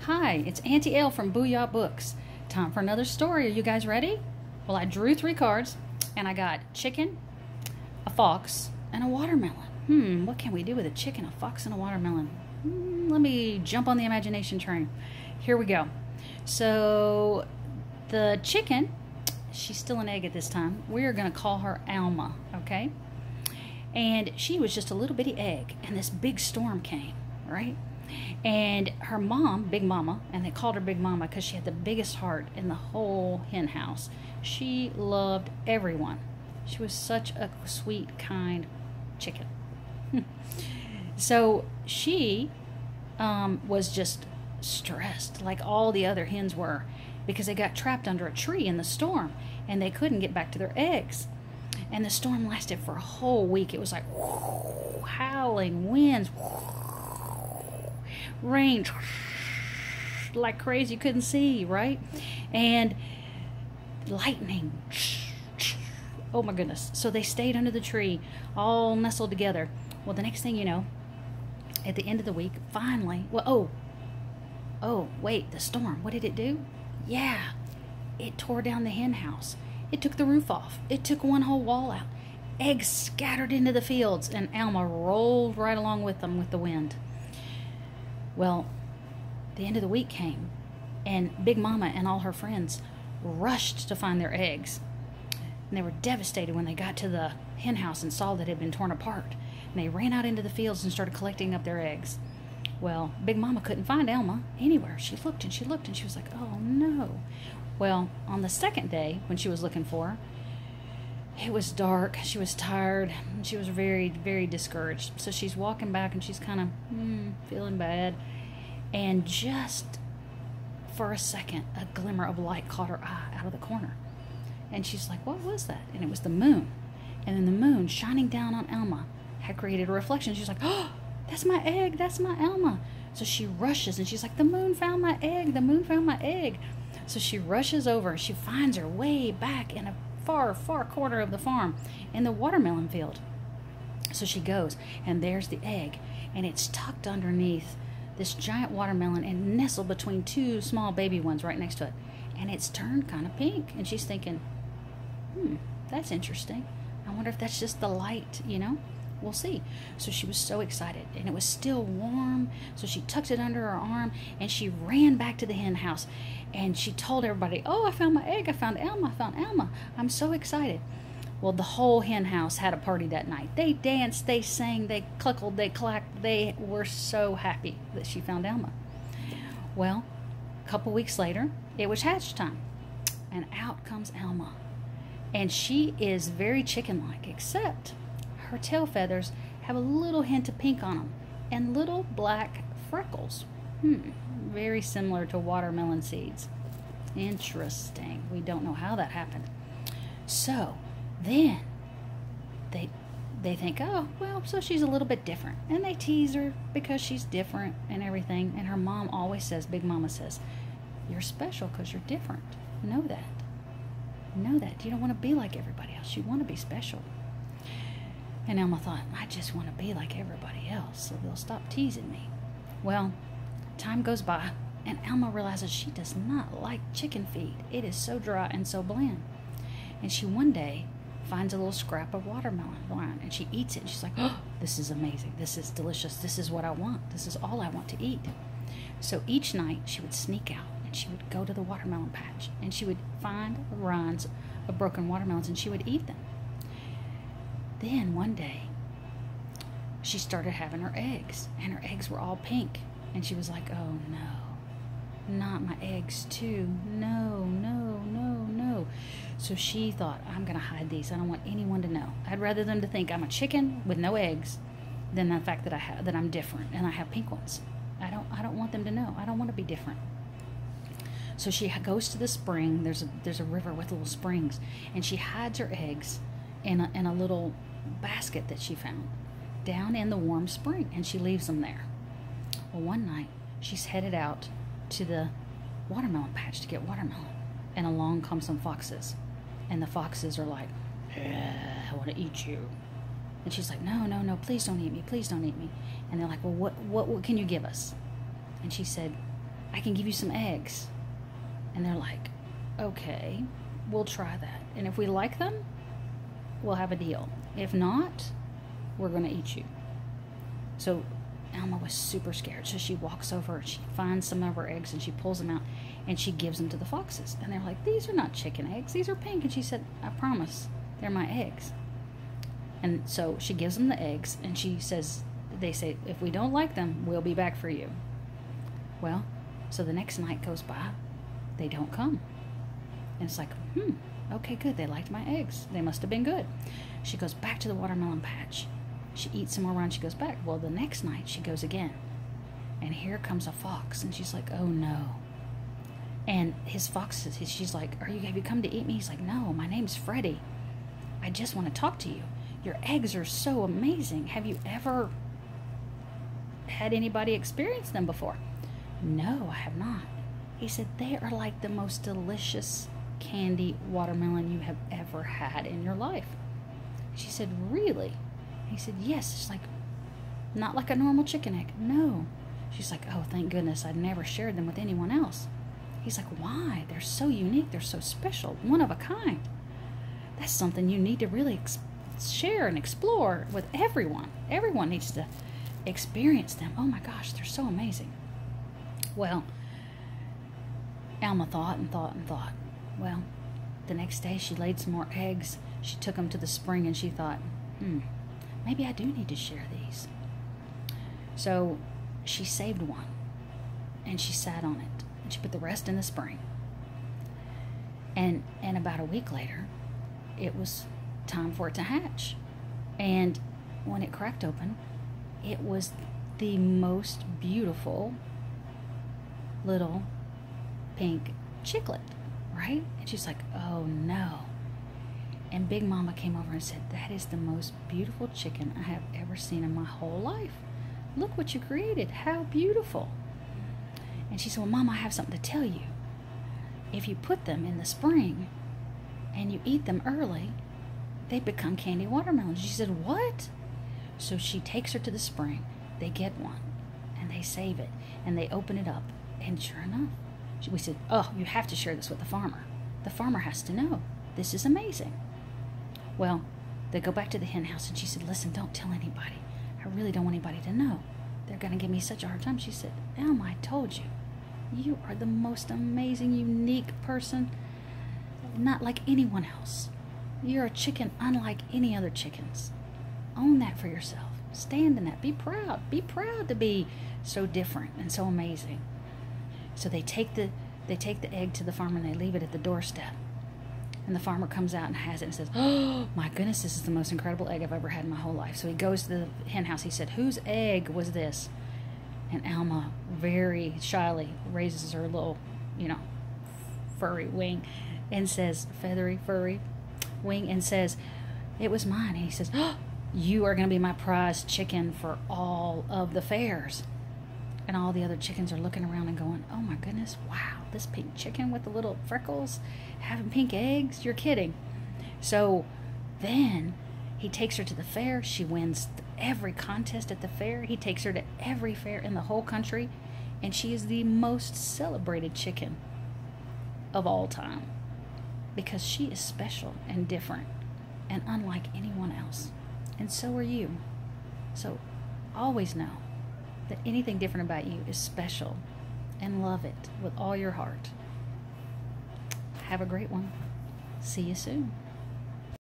Hi, it's Auntie Elle from Booyah Books. Time for another story. Are you guys ready? Well, I drew 3 cards, and I got chicken, a fox, and a watermelon. What can we do with a chicken, a fox, and a watermelon? Let me jump on the imagination train. Here we go. So, the chicken, she's still an egg at this time. We're going to call her Alma, okay? And she was just a little bitty egg, and this big storm came, right? And her mom, Big Mama, and they called her Big Mama because she had the biggest heart in the whole hen house. She loved everyone. She was such a sweet, kind chicken. So she was just stressed like all the other hens were because they got trapped under a tree in the storm and they couldn't get back to their eggs. And the storm lasted for a whole week. It was like howling winds, rain like crazy, you couldn't see, right? And lightning, oh my goodness. So they stayed under the tree all nestled together. Well, the next thing you know, at the end of the week, finally, well, oh wait, the storm, what did it do? Yeah, it tore down the hen house. It took the roof off. It took one whole wall out. Eggs scattered into the fields, and Alma rolled right along with them with the wind. Well, the end of the week came, and Big Mama and all her friends rushed to find their eggs. And they were devastated when they got to the hen house and saw that it had been torn apart. And they ran out into the fields and started collecting up their eggs. Well, Big Mama couldn't find Alma anywhere. She looked and she looked and she was like, oh no. Well, on the second day when she was looking for her, it was dark, she was tired, and she was very, very discouraged. So she's walking back and she's kind of feeling bad. And just for a second, a glimmer of light caught her eye out of the corner. And she's like, what was that? And it was the moon. And then the moon shining down on Alma had created a reflection. She's like, oh, that's my egg, that's my Alma. So she rushes and she's like, the moon found my egg, the moon found my egg. So she rushes over, she finds her way back in a far, far corner of the farm in the watermelon field. So she goes, and there's the egg, and it's tucked underneath this giant watermelon and nestled between 2 small baby ones right next to it. And it's turned kind of pink, and she's thinking, that's interesting. I wonder if that's just the light, you know? We'll see. So she was so excited, and it was still warm, so she tucked it under her arm, and she ran back to the hen house, and she told everybody, oh, I found my egg, I found Alma, I found Alma. I'm so excited. Well, the whole hen house had a party that night. They danced, they sang, they cluckled, they clacked. They were so happy that she found Alma. Well, a couple weeks later, it was hatch time, and out comes Alma. And she is very chicken-like, except her tail feathers have a little hint of pink on them and little black freckles. Very similar to watermelon seeds. Interesting. We don't know how that happened. So then they think, oh, well, so she's a little bit different. And they tease her because she's different and everything. And her mom always says, Big Mama says, you're special because you're different. Know that. Know that. You don't want to be like everybody else. You want to be special. And Alma thought, I just want to be like everybody else, so they'll stop teasing me. Well, time goes by, and Alma realizes she does not like chicken feed. It is so dry and so bland. And she one day finds a little scrap of watermelon rind, and she eats it, and she's like, oh, this is amazing. This is delicious. This is what I want. This is all I want to eat. So each night, she would sneak out, and she would go to the watermelon patch, and she would find rinds of broken watermelons, and she would eat them. Then one day, she started having her eggs, and her eggs were all pink. And she was like, oh no, not my eggs too. No, no, no, no. So she thought, I'm going to hide these. I don't want anyone to know. I'd rather them to think I'm a chicken with no eggs than the fact that that I'm different and I have pink ones. I don't want them to know. I don't want to be different. So she goes to the spring. There's a river with little springs, and she hides her eggs in a little basket that she found down in the warm spring, and she leaves them there. Well, one night she's headed out to the watermelon patch to get watermelon, and along come some foxes, and the foxes are like, I want to eat you. And she's like, no, no, no, please don't eat me, please don't eat me. And they're like, well, what can you give us? And she said, I can give you some eggs. And they're like, okay, we'll try that. And if we like them, we'll have a deal. If not, we're going to eat you. So Alma was super scared. So she walks over and she finds some of her eggs and she pulls them out and she gives them to the foxes. And they're like, these are not chicken eggs. These are pink. And she said, I promise, they're my eggs. And so she gives them the eggs and she says, they say, if we don't like them, we'll be back for you. Well, so the next night goes by. They don't come. And it's like, okay, good. They liked my eggs. They must have been good. She goes back to the watermelon patch. She eats some more around. She goes back. Well, the next night she goes again. And here comes a fox. And she's like, oh no. And his fox says, she's like, have you come to eat me? He's like, no, my name's Freddie. I just want to talk to you. Your eggs are so amazing. Have you ever had anybody experience them before? No, I have not. He said, they are like the most delicious candy watermelon you have ever had in your life. She said, really? He said, yes. She's like, not like a normal chicken egg. No. She's like, oh, thank goodness. I'd never shared them with anyone else. He's like, why? They're so unique. They're so special. One of a kind. That's something you need to really share and explore with everyone. Everyone needs to experience them. Oh my gosh, they're so amazing. Well, Alma thought and thought and thought. Well, the next day she laid some more eggs. She took them to the spring and she thought, maybe I do need to share these. So she saved one and she sat on it and she put the rest in the spring. And about a week later, it was time for it to hatch. And when it cracked open, it was the most beautiful little pink chicklet, right? And she's like, oh no. And Big Mama came over and said, that is the most beautiful chicken I have ever seen in my whole life. Look what you created. How beautiful. And she said, well, Mama, I have something to tell you. If you put them in the spring and you eat them early, they become candy watermelons. She said, what? So she takes her to the spring. They get one and they save it and they open it up. And sure enough, we said, oh, you have to share this with the farmer. The farmer has to know. This is amazing. Well, they go back to the hen house and she said, listen, don't tell anybody. I really don't want anybody to know. They're going to give me such a hard time. She said, Alma, I told you. You are the most amazing, unique person. Not like anyone else. You're a chicken unlike any other chickens. Own that for yourself. Stand in that. Be proud. Be proud to be so different and so amazing. So they take the egg to the farmer and they leave it at the doorstep. And the farmer comes out and has it and says, oh my goodness, this is the most incredible egg I've ever had in my whole life. So he goes to the hen house. He said, whose egg was this? And Alma very shyly raises her little, furry wing and says, feathery, furry wing, and says, it was mine. And he says, oh, you are going to be my prize chicken for all of the fairs. And all the other chickens are looking around and going, oh my goodness, wow, this pink chicken with the little freckles having pink eggs? You're kidding. So then he takes her to the fair. She wins every contest at the fair. He takes her to every fair in the whole country. And she is the most celebrated chicken of all time. Because she is special and different and unlike anyone else. And so are you. So always know that anything different about you is special and love it with all your heart. Have a great one. See you soon.